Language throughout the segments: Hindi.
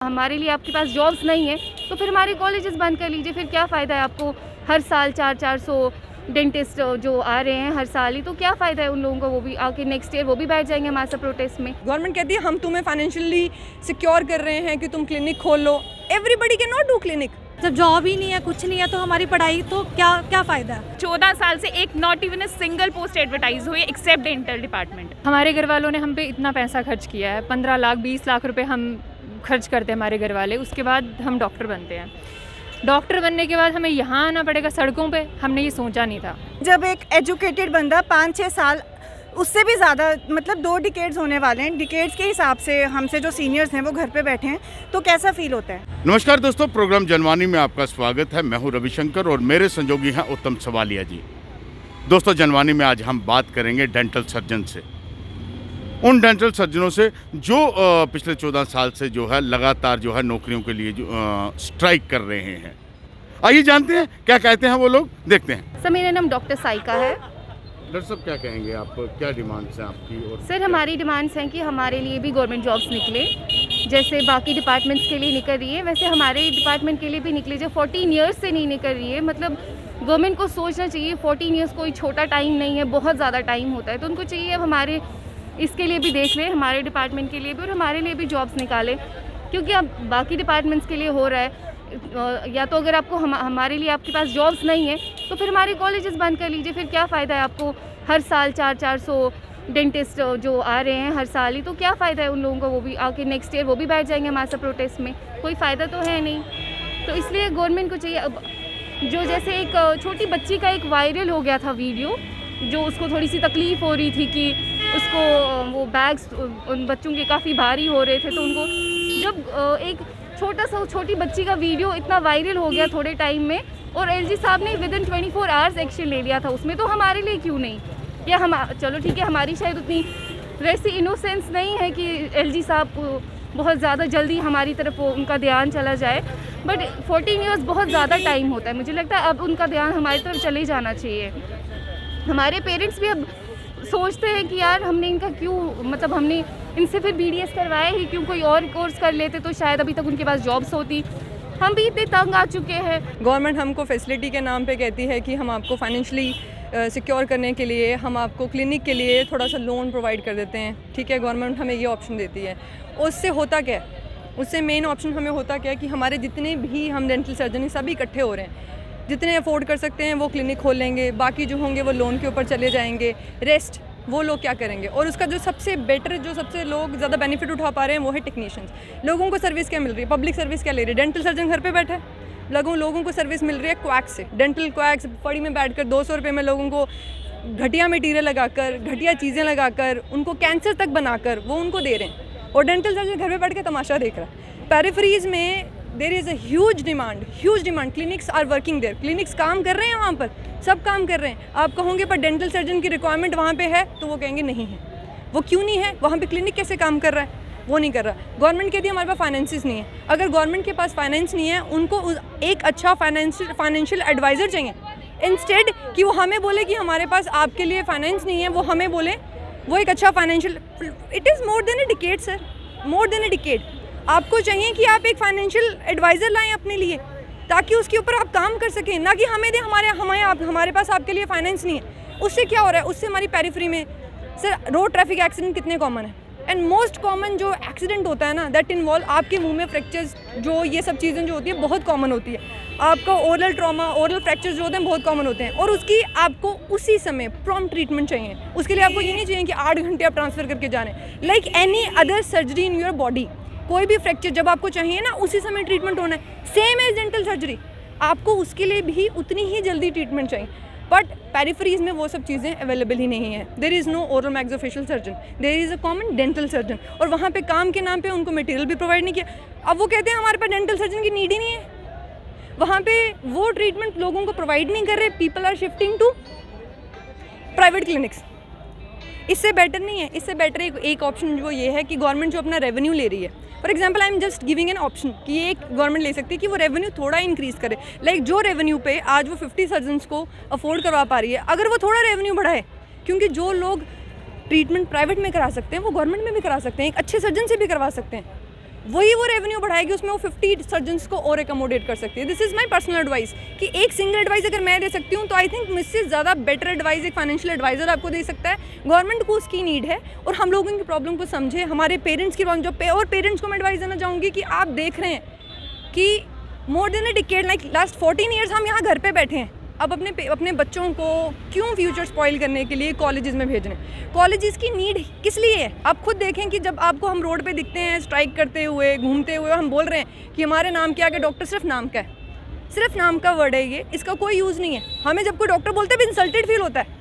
हमारे लिए आपके पास जॉब्स नहीं है तो फिर हमारे कॉलेजेस बंद कर लीजिए। फिर क्या फ़ायदा है आपको हर साल 400 डेंटिस्ट जो आ रहे हैं हर साल ही, तो क्या फ़ायदा है उन लोगों को? वो भी आके नेक्स्ट ईयर वो भी बैठ जाएंगे हमारे साथ प्रोटेस्ट में। गवर्नमेंट कहती है हम तुम्हें फाइनेंशियली सिक्योर कर रहे हैं कि तुम क्लिनिक खोल लो। Everybody can not do clinic. जब जॉब ही नहीं है, कुछ नहीं है, तो हमारी पढ़ाई तो क्या फ़ायदा है। 14 साल से एक not even a single post advertise हुई एक्सेप्ट डेंटल डिपार्टमेंट। हमारे घर वालों ने हम पे इतना पैसा खर्च किया है, 15 लाख 20 लाख रुपए हम खर्च करते हैं हमारे घर वाले। उसके बाद हम डॉक्टर बनते हैं। डॉक्टर बनने के बाद हमें यहाँ आना पड़ेगा सड़कों पे, हमने ये सोचा नहीं था। जब एक एजुकेटेड बंदा 5-6 साल, उससे भी ज़्यादा, मतलब 2 डिकेड्स होने वाले हैं, डिकेड्स के हिसाब से हमसे जो सीनियर्स हैं वो घर पे बैठे हैं, तो कैसा फील होता है। नमस्कार दोस्तों, प्रोग्राम जनवानी में आपका स्वागत है। मैं हूं रविशंकर और मेरे संजोगी हैं उत्तम सवालिया जी। दोस्तों, जनवानी में आज हम बात करेंगे डेंटल सर्जन से, उन डेंटल सर्जनों से जो पिछले 14 साल से जो है लगातार जो है नौकरियों के लिए जो स्ट्राइक कर रहे हैं। आइए जानते हैं क्या कहते हैं वो लोग, देखते हैं। सर, मेरा नाम डॉक्टर साइका है। डॉक्टर साहब, क्या कहेंगे आप, क्या डिमांड्स हैं आपकी? और सर, हमारी डिमांड्स हैं कि हमारे लिए भी गवर्नमेंट जॉब्स निकले, जैसे बाकी डिपार्टमेंट्स के लिए निकल रही है वैसे हमारे डिपार्टमेंट के लिए भी निकले। जो 14 ईयर्स से नहीं निकल रही है, मतलब गवर्नमेंट को सोचना चाहिए 14 ईयर्स कोई छोटा टाइम नहीं है, बहुत ज़्यादा टाइम होता है। तो उनको चाहिए अब हमारे इसके लिए भी देख लें, हमारे डिपार्टमेंट के लिए भी और हमारे लिए भी जॉब्स निकालें, क्योंकि अब बाकी डिपार्टमेंट्स के लिए हो रहा है। या तो अगर आपको हमारे लिए आपके पास जॉब्स नहीं है तो फिर हमारे कॉलेजेस बंद कर लीजिए। फिर क्या फ़ायदा है आपको हर साल 400 डेंटिस्ट जो आ रहे हैं हर साल ही, तो क्या फ़ायदा है उन लोगों को? वो भी आके नेक्स्ट ईयर वो भी बैठ जाएंगे हमारे साथ प्रोटेस्ट में, कोई फ़ायदा तो है नहीं। तो इसलिए गवर्नमेंट को चाहिए अब, जो जैसे एक छोटी बच्ची का एक वायरल हो गया था वीडियो, जो उसको थोड़ी सी तकलीफ़ हो रही थी कि उसको वो बैग्स उन बच्चों के काफ़ी भारी हो रहे थे, तो उनको जब एक छोटी बच्ची का वीडियो इतना वायरल हो गया थोड़े टाइम में, और एलजी साहब ने विदिन 24 आवर्स एक्शन ले लिया था उसमें, तो हमारे लिए क्यों नहीं? या हम, चलो ठीक है, हमारी शायद उतनी वैसी इनोसेंस नहीं है कि एलजी साहब बहुत ज़्यादा जल्दी हमारी तरफ उनका ध्यान चला जाए, बट 14 ईयर्स बहुत ज़्यादा टाइम होता है। मुझे लगता है अब उनका ध्यान हमारी तरफ चले जाना चाहिए। हमारे पेरेंट्स भी अब सोचते हैं कि यार हमने इनका क्यों, मतलब हमने इनसे फिर BDS करवाया ही क्यों, कोई और कोर्स कर लेते तो शायद अभी तक उनके पास जॉब्स होती। हम भी इतने तंग आ चुके हैं। गवर्नमेंट हमको फैसिलिटी के नाम पे कहती है कि हम आपको फाइनेंशियली सिक्योर करने के लिए हम आपको क्लिनिक के लिए थोड़ा सा लोन प्रोवाइड कर देते हैं। ठीक है, गवर्नमेंट हमें ये ऑप्शन देती है। उससे होता क्या है, उससे मेन ऑप्शन हमें होता क्या है कि हमारे जितने भी हम डेंटल सर्जन सभी इकट्ठे हो रहे हैं, जितने अफोर्ड कर सकते हैं वो क्लिनिक खोल लेंगे, बाकी जो होंगे वो लोन के ऊपर चले जाएंगे, रेस्ट वो लोग क्या करेंगे। और उसका जो सबसे बेटर, जो सबसे लोग ज़्यादा बेनिफिट उठा पा रहे हैं वो है टेक्नीशियंस। लोगों को सर्विस क्या मिल रही है, पब्लिक सर्विस क्या ले रही है? डेंटल सर्जन घर पे बैठा है, लोगों को सर्विस मिल रही है क्वैक्स से। डेंटल क्वैक्स पड़ी में बैठकर 200 रुपये में लोगों को घटिया मटीरियल लगाकर, घटिया चीज़ें लगाकर, उनको कैंसर तक बनाकर वो उनको दे रहे हैं, और डेंटल सर्जन घर पे बैठ के तमाशा देख रहा है। पेरिफेरीज में there is a huge demand. Clinics are working there, clinics काम कर रहे हैं, वहाँ पर सब काम कर रहे हैं। आप कहोगे पर डेंटल सर्जन की रिक्वायरमेंट वहाँ पे है, तो वो कहेंगे नहीं है। वो क्यों नहीं है? वहाँ पे क्लिनिक कैसे काम कर रहा है? वो नहीं कर रहा। गवर्नमेंट कहती है हमारे पास फाइनेंसिस नहीं है। अगर गवर्नमेंट के पास फाइनेंस नहीं है, उनको एक अच्छा फाइनेंशियल एडवाइज़र चाहिए। इंस्टेड कि वो हमें बोले कि हमारे पास आपके लिए फाइनेंस नहीं है, वो हमें बोले वो एक अच्छा financial, it is more than a decade sir, more than a decade. आपको चाहिए कि आप एक फाइनेंशियल एडवाइज़र लाएं अपने लिए, ताकि उसके ऊपर आप काम कर सकें, ना कि हमें दे हमारे पास आपके लिए फाइनेंस नहीं है। उससे क्या हो रहा है? उससे हमारी पेरिफेरी में सर रोड ट्रैफिक एक्सीडेंट कितने कॉमन है, एंड मोस्ट कॉमन जो एक्सीडेंट होता है ना, दैट इन्वॉल्व आपके मुंह में फ्रैक्चर्स, जो ये सब चीज़ें जो होती है बहुत कॉमन होती है। आपका ओरल ट्रॉमा, ओरल फ्रैक्चर्स जो होते हैं बहुत कॉमन होते हैं, और उसकी आपको उसी समय प्रॉम्प्ट ट्रीटमेंट चाहिए। उसके लिए आपको ये नहीं चाहिए कि 8 घंटे आप ट्रांसफ़र करके जाने। Like any other surgery in your body, कोई भी फ्रैक्चर जब आपको चाहिए ना, उसी समय ट्रीटमेंट होना है। सेम एज डेंटल सर्जरी, आपको उसके लिए भी उतनी ही जल्दी ट्रीटमेंट चाहिए। बट पेरिफेरीज में वो सब चीज़ें अवेलेबल ही नहीं है। There is no oral maxillofacial surgeon, there is a common dental surgeon, और वहाँ पे काम के नाम पे उनको मटेरियल भी प्रोवाइड नहीं किया। अब वो कहते हैं हमारे पास डेंटल सर्जन की नीड ही नहीं है। वहाँ पे वो ट्रीटमेंट लोगों को प्रोवाइड नहीं कर रहे। People are shifting to private clinics. इससे बेटर नहीं है। इससे बेटर एक ऑप्शन जो ये है कि गवर्नमेंट जो अपना रेवेन्यू ले रही है, for example I am just giving an option कि ये एक गवर्नमेंट ले सकती है कि वो रेवेन्यू थोड़ा इंक्रीज़ करे। लाइक जो रेवेन्यू पे आज वो 50 सर्जन्स को अफोर्ड करवा पा रही है, अगर वो थोड़ा रेवेन्यू बढ़ाए, क्योंकि जो लोग ट्रीटमेंट प्राइवेट में करा सकते हैं वो गवर्नमेंट में भी करा सकते हैं, एक अच्छे सर्जन से भी करवा सकते हैं। वही वो रेवेन्यू बढ़ाएगी, उसमें वो 50 सर्जन्स को और एकोमोडेट कर सकती है। This is my personal advice कि एक सिंगल एडवाइस अगर मैं दे सकती हूँ तो आई थिंक मुझसे ज़्यादा बेटर एडवाइस एक फाइनेंशियल एडवाइज़र आपको दे सकता है। गवर्नमेंट को उसकी नीड है और हम लोगों की प्रॉब्लम को समझे, हमारे पेरेंट्स की प्रॉब्लम और पेरेंट्स को मैं एडवाइस देना चाहूँगी कि आप देख रहे हैं कि मोर देन अ डिकेड लाइक लास्ट 14 ईयर्स हम यहाँ घर पे बैठे हैं। अब अपने बच्चों को क्यों फ्यूचर स्पॉइल करने के लिए कॉलेजेस में भेज रहे हैं? कॉलेजेस की नीड किस लिए है? आप खुद देखें कि जब आपको हम रोड पे दिखते हैं स्ट्राइक करते हुए, घूमते हुए, हम बोल रहे हैं कि हमारे नाम क्या है, डॉक्टर सिर्फ नाम का है, सिर्फ नाम का वर्ड है ये, इसका कोई यूज़ नहीं है। हमें जब कोई डॉक्टर बोलते भी इंसल्टेड फील होता है,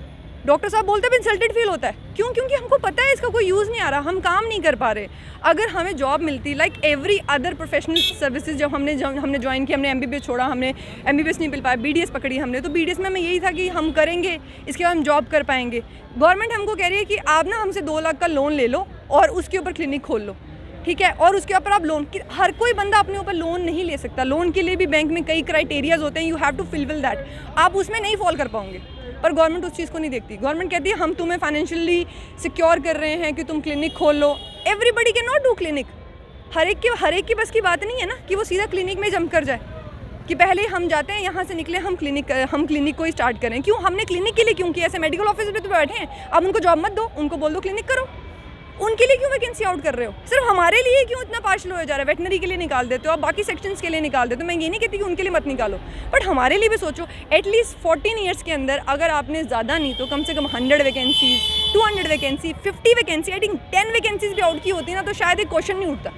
डॉक्टर साहब बोलते भी इंसल्टेड फील होता है। क्यों? क्योंकि हमको पता है इसका कोई यूज़ नहीं आ रहा, हम काम नहीं कर पा रहे। अगर हमें जॉब मिलती like every other professional services, जब हमने ज्वाइन किया, हमने MBBS छोड़ा, हमने MBBS नहीं मिल पाया, BDS पकड़ी हमने, तो BDS में हमें यही था कि हम करेंगे, इसके बाद हम जॉब कर पाएंगे। गवर्नमेंट हमको कह रही है कि आप ना हमसे 2 लाख का लोन ले लो और उसके ऊपर क्लिनिक खोल लो, ठीक है, और उसके ऊपर आप लोन, हर कोई बंदा अपने ऊपर लोन नहीं ले सकता। लोन के लिए भी बैंक में कई क्राइटेरियाज होते हैं, you have to fulfil that, आप उसमें नहीं फॉल कर पाओगे। पर गवर्नमेंट उस चीज़ को नहीं देखती। गवर्नमेंट कहती है हम तुम्हें फाइनेंशियली सिक्योर कर रहे हैं कि तुम क्लिनिक खोल लो। Everybody can not do clinic, हर एक की बस की बात नहीं है ना कि वो सीधा क्लिनिक में जंप कर जाए, कि पहले हम जाते हैं यहाँ से निकले, हम क्लिनिक को ही स्टार्ट करें। क्यों? हमने क्लिनिक के लिए क्यों किया? ऐसे मेडिकल ऑफिस पे तो बैठे हैं, आप उनको जॉब मत दो, उनको बोल दो क्लिनिक करो। उनके लिए क्यों वैकेंसी आउट कर रहे हो? सिर्फ हमारे लिए क्यों इतना पार्शल हो जा रहा है? वेटनरी के लिए निकाल देते हो आप, बाकी सेक्शंस के लिए निकाल देते हो। मैं ये नहीं कहती कि उनके लिए मत निकालो, बट हमारे लिए भी सोचो। एटलीस्ट 14 ईयर्स के अंदर अगर आपने ज़्यादा नहीं तो कम से कम 100 vacancies, 200 vacancy, 50 vacancy, I think 10 vacancies भी आउट की होती ना तो शायद एक क्वेश्चन नहीं उठता।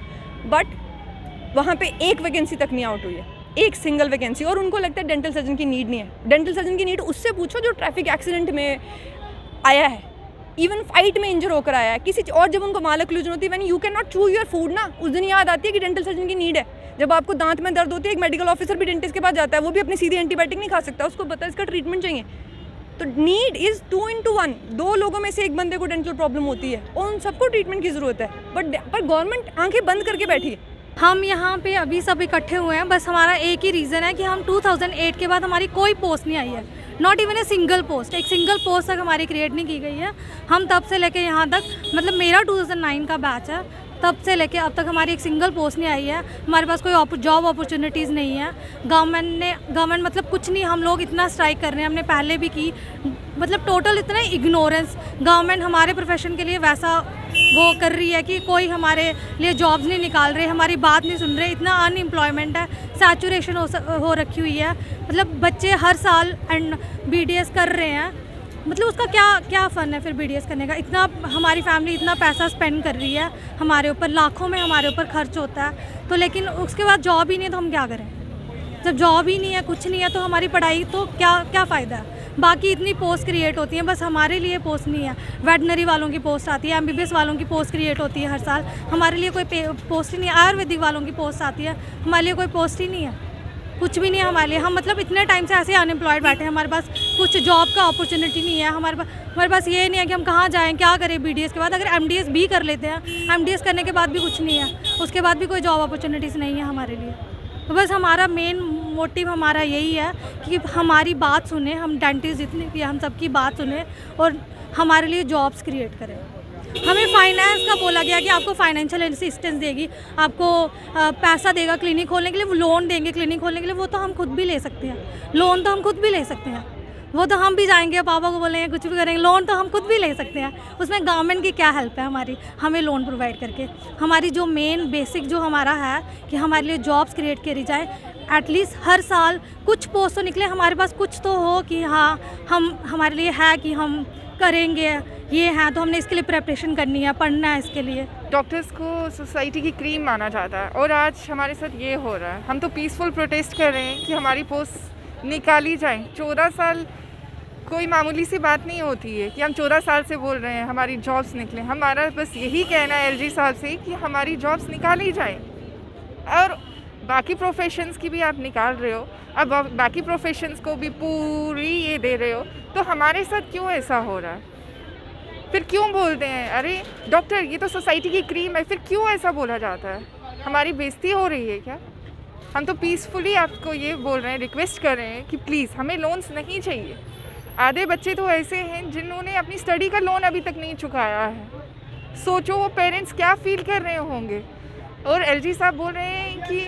बट वहाँ पे एक वैकेंसी तक नहीं आउट हुई है, एक सिंगल वैकेंसी, और उनको लगता है डेंटल सर्जन की नीड नहीं है। डेंटल सर्जन की नीड उससे पूछो जो ट्रैफिक एक्सीडेंट में आया है, इवन फाइट में इंजर होकर आया है किसी, और जब उनको माल ओक्लूजन होती है, व्हेन यू कैन नॉट चू योर फूड ना, उस दिन याद आती है कि डेंटल सर्जन की नीड है। जब आपको दांत में दर्द होती है, एक मेडिकल ऑफिसर भी डेंटिस्ट के पास जाता है, वो भी अपनी सीधी एंटीबायोटिक नहीं खा सकता, उसको पता है इसका ट्रीटमेंट चाहिए। तो नीड इज़ 2 into 1, 2 लोगों में से एक बंदे को डेंटल प्रॉब्लम होती है और उन सबको ट्रीटमेंट की ज़रूरत है। पर गवर्नमेंट आंखें बंद करके बैठी है। हम यहाँ पे अभी सब इकट्ठे हुए हैं, बस हमारा एक ही रीज़न है कि हम 2008 के बाद हमारी कोई पोस्ट नहीं आई है, not even a single post, एक सिंगल पोस्ट तक हमारी क्रिएट नहीं की गई है। हम तब से लेके यहाँ तक, मतलब मेरा 2009 का बैच है, तब से लेके अब तक हमारी एक सिंगल पोस्ट नहीं आई है। हमारे पास कोई जॉब अपॉर्चुनिटीज़ नहीं है। गवर्नमेंट मतलब कुछ नहीं, हम लोग इतना स्ट्राइक कर रहे हैं, हमने पहले भी की, मतलब टोटल इतना इग्नोरेंस। गवर्नमेंट हमारे प्रोफेशन के लिए वैसा वो कर रही है कि कोई हमारे लिए जॉब्स नहीं निकाल रहे, हमारी बात नहीं सुन रहे। इतना अनएम्प्लॉयमेंट है, सैचुरेशन हो रखी हुई है, मतलब बच्चे हर साल BDS कर रहे हैं, मतलब उसका क्या फ़न है फिर BDS करने का? इतना हमारी फैमिली इतना पैसा स्पेंड कर रही है हमारे ऊपर, लाखों में हमारे ऊपर खर्च होता है, तो लेकिन उसके बाद जॉब ही नहीं है तो हम क्या करें? जब जॉब ही नहीं है, कुछ नहीं है, तो हमारी पढ़ाई तो क्या फ़ायदा है? बाकी इतनी पोस्ट क्रिएट होती हैं, बस हमारे लिए पोस्ट नहीं है। वेटनरी वालों की पोस्ट आती है, MBBS वालों की पोस्ट क्रिएट होती है हर साल, हमारे लिए कोई पोस्ट ही नहीं है। आयुर्वेदिक वालों की पोस्ट आती है, हमारे लिए कोई पोस्ट ही नहीं है, कुछ भी नहीं है हमारे लिए। हम मतलब इतने टाइम से ऐसे अनएम्प्लॉयड बैठे हैं, हमारे पास कुछ जॉब का अपॉर्चुनिटी नहीं है। हमारे पास ये नहीं है कि हम कहाँ जाएँ, क्या करें BDS के बाद। अगर MDS भी कर लेते हैं, MDS करने के बाद भी कुछ नहीं है, उसके बाद भी कोई जॉब अपॉर्चुनिटीज़ नहीं है हमारे लिए। तो बस हमारा मेन मोटिव हमारा यही है कि हमारी बात सुने, हम डेंटिस्ट जितने भी हम सबकी बात सुने और हमारे लिए जॉब्स क्रिएट करें। हमें फाइनेंस का बोला गया कि आपको फाइनेंशियल असिस्टेंस देगी, आपको पैसा देगा क्लिनिक खोलने के लिए, वो लोन देंगे क्लिनिक खोलने के लिए। वो तो हम खुद भी ले सकते हैं, लोन तो हम खुद भी ले सकते हैं, वो तो हम भी जाएंगे पापा को बोलेंगे कुछ भी करेंगे, लोन तो हम खुद भी ले सकते हैं। उसमें गवर्नमेंट की क्या हेल्प है हमारी, हमें लोन प्रोवाइड करके? हमारी जो मेन बेसिक जो हमारा है कि हमारे लिए जॉब्स क्रिएट करी जाए, एटलीस्ट हर साल कुछ पोस्ट तो निकले, हमारे पास कुछ तो हो कि हाँ हम हमारे लिए है कि हम करेंगे, ये है तो हमने इसके लिए प्रिपरेशन करनी है, पढ़ना है इसके लिए। डॉक्टर्स को सोसाइटी की क्रीम माना जाता है और आज हमारे साथ ये हो रहा है। हम तो पीसफुल प्रोटेस्ट कर रहे हैं कि हमारी पोस्ट निकाली जाए। 14 साल कोई मामूली सी बात नहीं होती है कि हम 14 साल से बोल रहे हैं हमारी जॉब्स निकले। हमारा बस यही कहना है LG साहब से कि हमारी जॉब्स निकाली जाए, और बाकी प्रोफेशंस की भी आप निकाल रहे हो, अब बाकी प्रोफेशंस को भी पूरी ये दे रहे हो, तो हमारे साथ क्यों ऐसा हो रहा है? फिर क्यों बोलते हैं अरे डॉक्टर ये तो सोसाइटी की क्रीम है, फिर क्यों ऐसा बोला जाता है? हमारी बेइज्जती हो रही है क्या? हम तो पीसफुली आपको ये बोल रहे हैं, रिक्वेस्ट कर रहे हैं कि प्लीज़ हमें लोन्स नहीं चाहिए। आधे बच्चे तो ऐसे हैं जिन्होंने अपनी स्टडी का लोन अभी तक नहीं चुकाया है। सोचो वो पेरेंट्स क्या फील कर रहे होंगे। और एलजी साहब बोल रहे हैं कि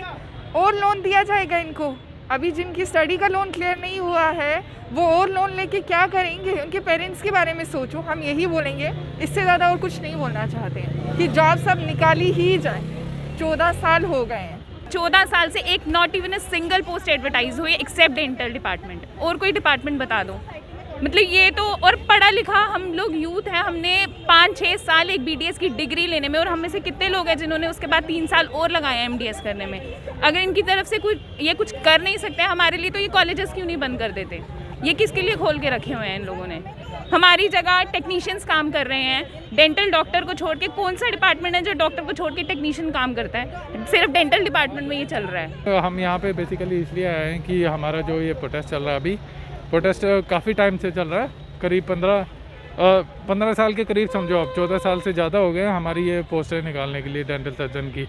और लोन दिया जाएगा इनको। अभी जिनकी स्टडी का लोन क्लियर नहीं हुआ है वो और लोन लेके क्या करेंगे? उनके पेरेंट्स के बारे में सोचो। हम यही बोलेंगे, इससे ज़्यादा और कुछ नहीं बोलना चाहते हैं कि जॉब सब निकाली ही जाए। 14 साल हो गए हैं। 14 साल से एक not even a single post advertise हुई एक्सेप्ट डेंटल डिपार्टमेंट। और कोई डिपार्टमेंट बता दो। मतलब ये तो, और पढ़ा लिखा हम लोग यूथ हैं, हमने 5-6 साल एक बीडीएस की डिग्री लेने में, और हम में से कितने लोग हैं जिन्होंने उसके बाद 3 साल और लगाए एमडीएस करने में। अगर इनकी तरफ से ये कुछ कर नहीं सकते हमारे लिए, तो ये कॉलेजेस क्यों नहीं बंद कर देते? ये किसके लिए खोल के रखे हुए हैं इन लोगों ने? हमारी जगह टेक्नीशियंस काम कर रहे हैं। डेंटल डॉक्टर को छोड़ के कौन सा डिपार्टमेंट है जो डॉक्टर को छोड़ के टेक्नीशियन काम करता है? सिर्फ डेंटल डिपार्टमेंट में ये चल रहा है। तो हम यहाँ पे बेसिकली इसलिए आए हैं कि हमारा जो ये प्रोटेस्ट चल रहा है, अभी प्रोटेस्ट काफ़ी टाइम से चल रहा है, करीब 15 साल के करीब समझो। अब 14 साल से ज़्यादा हो गए हमारी ये पोस्टें निकालने के लिए डेंटल सर्जन की।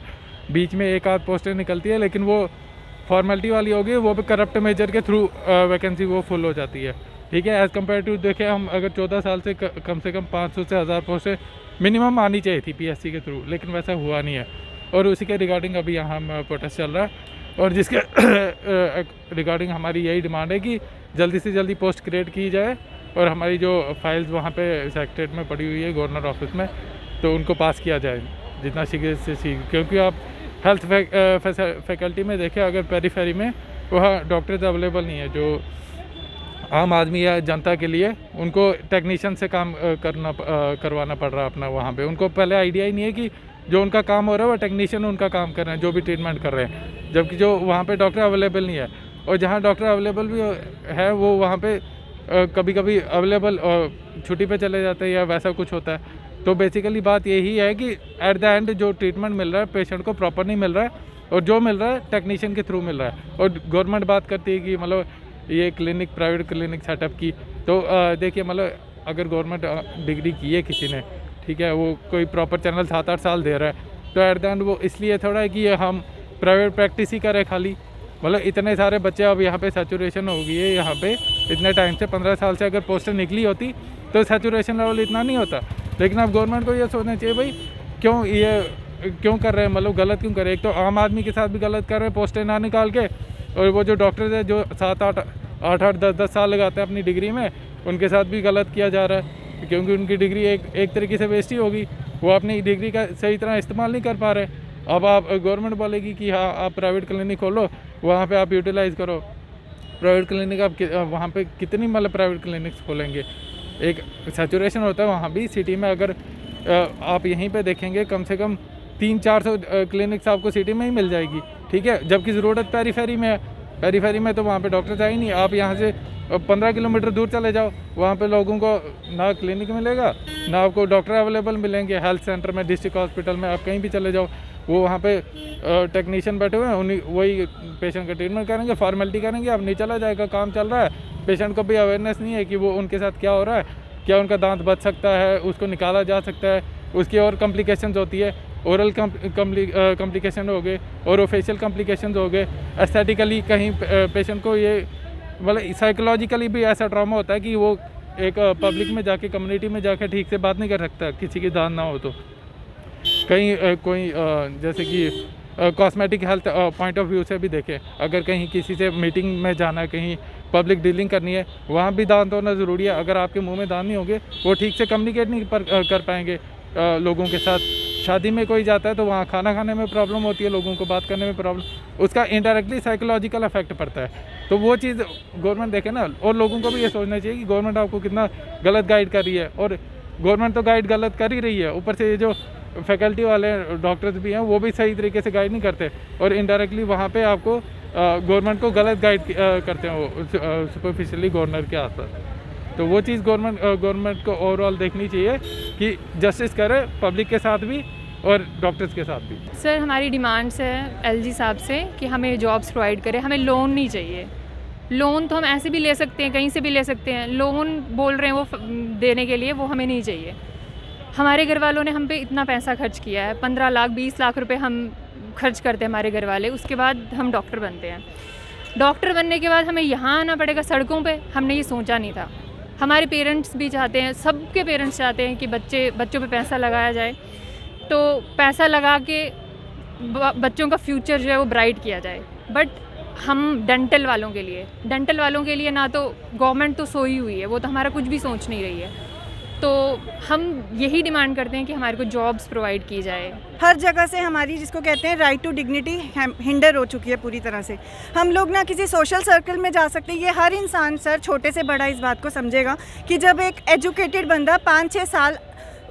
बीच में एक आध पोस्टें निकलती है, लेकिन वो फॉर्मेलिटी वाली होगी, वो भी करप्ट मेजर के थ्रू वैकेंसी वो फुल हो जाती है। ठीक है, एज़ कम्पेयर टू देखें हम, अगर 14 साल से कम 500 से 1000 पोस्टें मिनिमम आनी चाहिए थी पीएससी के थ्रू, लेकिन वैसा हुआ नहीं है। और उसी के रिगार्डिंग अभी यहाँ प्रोटेस्ट चल रहा है, और जिसके रिगार्डिंग हमारी यही डिमांड है कि जल्दी से जल्दी पोस्ट क्रिएट की जाए, और हमारी जो फाइल्स वहाँ पे सेक्रेटरीट में पड़ी हुई है गवर्नर ऑफिस में, तो उनको पास किया जाए जितना शीघ्र से शीघ्र। क्योंकि आप हेल्थ फैकल्टी में देखें, अगर पेरीफेरी में वहाँ डॉक्टर्स अवेलेबल नहीं है, जो आम आदमी या जनता के लिए उनको टेक्नीशियन से काम करवाना पड़ रहा है अपना वहाँ पे। उनको पहले आइडिया ही नहीं है कि जो उनका काम हो रहा है वो टेक्नीशियन उनका काम कर रहे हैं, जो भी ट्रीटमेंट कर रहे हैं, जबकि जो वहाँ पे डॉक्टर अवेलेबल नहीं है। और जहाँ डॉक्टर अवेलेबल भी है वो वहाँ पे कभी कभी अवेलेबल छुट्टी पे चले जाते हैं या वैसा कुछ होता है। तो बेसिकली बात यही है कि एट द एंड जो ट्रीटमेंट मिल रहा है पेशेंट को प्रॉपर नहीं मिल रहा है, और जो मिल रहा है टेक्नीशियन के थ्रू मिल रहा है। और गवर्नमेंट बात करती है कि मतलब ये क्लिनिक, प्राइवेट क्लिनिक सेटअप की, तो देखिए मतलब अगर गवर्नमेंट डिग्री की है किसी ने, ठीक है, वो कोई प्रॉपर चैनल 7-8 साल दे रहा है, तो एट द एंड वो इसलिए थोड़ा है कि हम प्राइवेट प्रैक्टिस ही करें खाली। मतलब इतने सारे बच्चे अब यहाँ पे सैचुरेशन हो गई है, यहाँ पे इतने टाइम से 15 साल से अगर पोस्टर निकली होती तो सैचुरेशन लेवल इतना नहीं होता। लेकिन अब गवर्नमेंट को ये सोचना चाहिए भाई क्यों कर रहे हैं, मतलब गलत क्यों कर रहे हैं। एक तो आम आदमी के साथ भी गलत कर रहे हैं पोस्टें ना निकाल के, और वो जो डॉक्टर्स है जो 7-8, 10 साल लगाते हैं अपनी डिग्री में, उनके साथ भी गलत किया जा रहा है, क्योंकि उनकी डिग्री एक तरीके से वेस्ट ही होगी। वो अपनी डिग्री का सही तरह इस्तेमाल नहीं कर पा रहे। अब आप गवर्नमेंट बोलेगी कि हाँ आप प्राइवेट क्लिनिक खोलो, वहाँ पे आप यूटिलाइज़ करो प्राइवेट क्लिनिक। आप वहाँ पे कितनी मतलब प्राइवेट क्लिनिक्स खोलेंगे? एक सैचुरेशन होता है वहाँ भी सिटी में। अगर आप यहीं पे देखेंगे कम से कम 300-400 क्लिनिक्स आपको सिटी में ही मिल जाएगी, ठीक है, जबकि ज़रूरत पेरीफेरी में है। पेरीफेरी में तो वहाँ पे डॉक्टर है ही नहीं। आप यहाँ से 15 किलोमीटर दूर चले जाओ, वहाँ पे लोगों को ना क्लिनिक मिलेगा, ना आपको डॉक्टर अवेलेबल मिलेंगे। हेल्थ सेंटर में, डिस्ट्रिक्ट हॉस्पिटल में, आप कहीं भी चले जाओ, वो वहाँ पे टेक्नीशियन बैठे हुए हैं, उन्हीं वही पेशेंट का ट्रीटमेंट करेंगे, फॉर्मेलिटी करेंगे, अब नहीं चला जाएगा, काम चल रहा है। पेशेंट को भी अवेयरनेस नहीं है कि वो उनके साथ क्या हो रहा है, क्या उनका दांत बच सकता है, उसको निकाला जा सकता है, उसकी और कॉम्प्लिकेशंस होती है, ओरल कॉम्प्लिकेशन हो गए, ओरोफेशियल कॉम्प्लिकेशंस हो गए, एस्थेटिकली कहीं पेशेंट को ये मतलब साइकोलॉजिकली भी ऐसा ट्रॉमा होता है कि वो एक पब्लिक में जाके, कम्युनिटी में जाके ठीक से बात नहीं कर सकता किसी की दांत ना हो तो। कहीं कोई जैसे कि cosmetic health point of view से भी देखें, अगर कहीं किसी से मीटिंग में जाना है, कहीं पब्लिक डीलिंग करनी है, वहाँ भी दांत होना ज़रूरी है। अगर आपके मुंह में दांत नहीं होंगे, वो ठीक से कम्युनिकेट नहीं कर पाएंगे लोगों के साथ। शादी में कोई जाता है तो वहाँ खाना खाने में प्रॉब्लम होती है, लोगों को बात करने में प्रॉब्लम, उसका इनडायरेक्टली साइकोलॉजिकल इफेक्ट पड़ता है। तो वो चीज़ गवर्नमेंट देखे ना, और लोगों को भी ये सोचना चाहिए कि गवर्नमेंट आपको कितना गलत गाइड कर रही है। और गवर्नमेंट तो गाइड गलत कर ही रही है, ऊपर से ये जो फैकल्टी वाले डॉक्टर्स भी हैं वो भी सही तरीके से गाइड नहीं करते, और इनडायरेक्टली वहाँ पे आपको गवर्नमेंट को गलत गाइड करते हैं वो सुपरफिशियली गवर्नर के आसपास। तो वो चीज़ गवर्नमेंट को ओवरऑल देखनी चाहिए कि जस्टिस करे पब्लिक के साथ भी और डॉक्टर्स के साथ भी। सर हमारी डिमांड्स है एलजी साहब से कि हमें जॉब्स प्रोवाइड करें, हमें लोन नहीं चाहिए। लोन तो हम ऐसे भी ले सकते हैं, कहीं से भी ले सकते हैं, लोन बोल रहे हैं वो देने के लिए, वो हमें नहीं चाहिए। हमारे घर वालों ने हम पे इतना पैसा खर्च किया है, 15 लाख 20 लाख रुपए हम खर्च करते हैं हमारे घर वाले, उसके बाद हम डॉक्टर बनते हैं। डॉक्टर बनने के बाद हमें यहाँ आना पड़ेगा सड़कों पे, हमने ये सोचा नहीं था। हमारे पेरेंट्स भी चाहते हैं, सबके पेरेंट्स चाहते हैं कि बच्चों पे पैसा लगाया जाए, तो पैसा लगा के बच्चों का फ्यूचर जो है वो ब्राइट किया जाए। बट हम डेंटल वालों के लिए ना तो गवर्नमेंट तो सोई हुई है, वो तो हमारा कुछ भी सोच नहीं रही है। तो हम यही डिमांड करते हैं कि हमारे को जॉब्स प्रोवाइड की जाए। हर जगह से हमारी जिसको कहते हैं राइट टू डिग्निटी हिंडर हो चुकी है पूरी तरह से। हम लोग ना किसी सोशल सर्कल में जा सकते हैं, ये हर इंसान सर छोटे से बड़ा इस बात को समझेगा कि जब एक एजुकेटेड बंदा 5-6 साल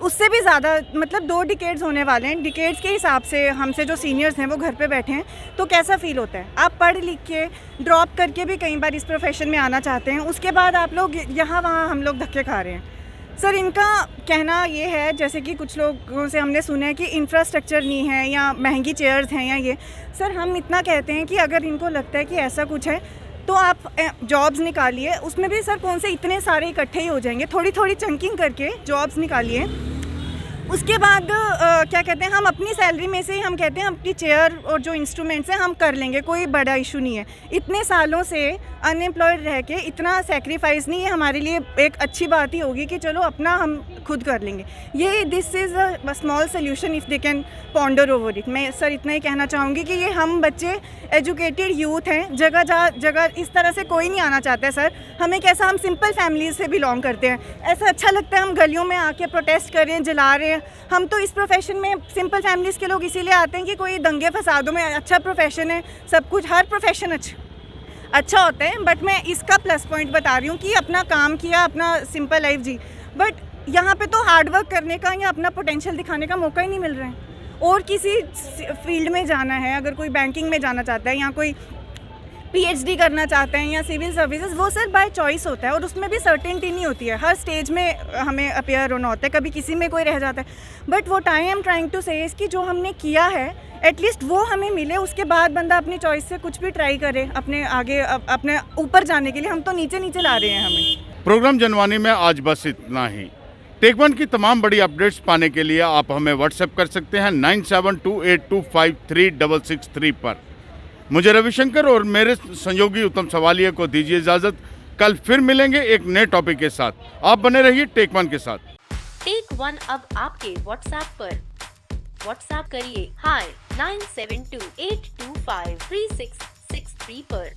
उससे भी ज़्यादा मतलब 2 डिकेड्स होने वाले हैं, डिकेड्स के हिसाब से हमसे जो सीनियर्स हैं वो घर पे बैठे हैं, तो कैसा फील होता है। आप पढ़ लिख के ड्रॉप करके भी कई बार इस प्रोफेशन में आना चाहते हैं, उसके बाद आप लोग यहाँ वहाँ हम लोग धक्के खा रहे हैं। सर इनका कहना ये है, जैसे कि कुछ लोगों से हमने सुना है कि इंफ्रास्ट्रक्चर नहीं है या महंगी चेयर्स हैं या ये। सर हम इतना कहते हैं कि अगर इनको लगता है कि ऐसा कुछ है तो आप जॉब्स निकालिए, उसमें भी सर कौन से इतने सारे इकट्ठे ही हो जाएंगे, थोड़ी थोड़ी चंकिंग करके जॉब्स निकालिए। उसके बाद क्या कहते हैं, हम अपनी सैलरी में से ही हम कहते हैं अपनी चेयर और जो इंस्ट्रूमेंट्स हैं हम कर लेंगे, कोई बड़ा इशू नहीं है। इतने सालों से अनएम्प्लॉयड रह के इतना सेक्रीफाइस नहीं है हमारे लिए, एक अच्छी बात ही होगी कि चलो अपना हम खुद कर लेंगे। ये this is a small solution if they can ponder over it. मैं सर इतना ही कहना चाहूँगी कि ये हम बच्चे एजुकेटेड यूथ हैं, जगह इस तरह से कोई नहीं आना चाहता है सर। हमें कैसा, हम सिंपल फैमिलीज से बिलोंग करते हैं, ऐसा अच्छा लगता है हम गलियों में आके प्रोटेस्ट कर रहे हैं, जला रहे हैं। हम तो इस प्रोफेशन में सिंपल फैमिलीज़ के लोग इसीलिए आते हैं कि कोई दंगे फसादों में अच्छा प्रोफेशन है, सब कुछ हर प्रोफेशन अच्छा होता है। बट मैं इसका प्लस पॉइंट बता रही हूँ कि अपना काम किया, अपना सिंपल लाइफ जी। बट यहाँ पे तो हार्ड वर्क करने का या अपना पोटेंशियल दिखाने का मौका ही नहीं मिल रहा है। और किसी फील्ड में जाना है, अगर कोई बैंकिंग में जाना चाहता है या कोई PhD करना चाहते हैं या सिविल सर्विसेज, वो सर बाय चॉइस होता है और उसमें भी सर्टेनिटी नहीं होती है। हर स्टेज में हमें अपेयर होना होता है, कभी किसी में कोई रह जाता है। बट वो time I am trying to say कि जो हमने किया है एटलीस्ट वो हमें मिले, उसके बाद बंदा अपनी चॉइस से कुछ भी ट्राई करे अपने आगे अपने ऊपर जाने के लिए। हम तो नीचे ला रहे हैं हमें। प्रोग्राम जनवानी में आज बस इतना ही। टेक वन की तमाम बड़ी अपडेट्स पाने के लिए आप हमें व्हाट्सएप कर सकते हैं 9728253663 पर। मुझे रविशंकर और मेरे सहयोगी उत्तम सवालिया को दीजिए इजाजत। कल फिर मिलेंगे एक नए टॉपिक के साथ। आप बने रहिए टेक वन के साथ। टेक वन अब आपके व्हाट्सएप पर। व्हाट्सएप करिए हाय 9728253663 पर।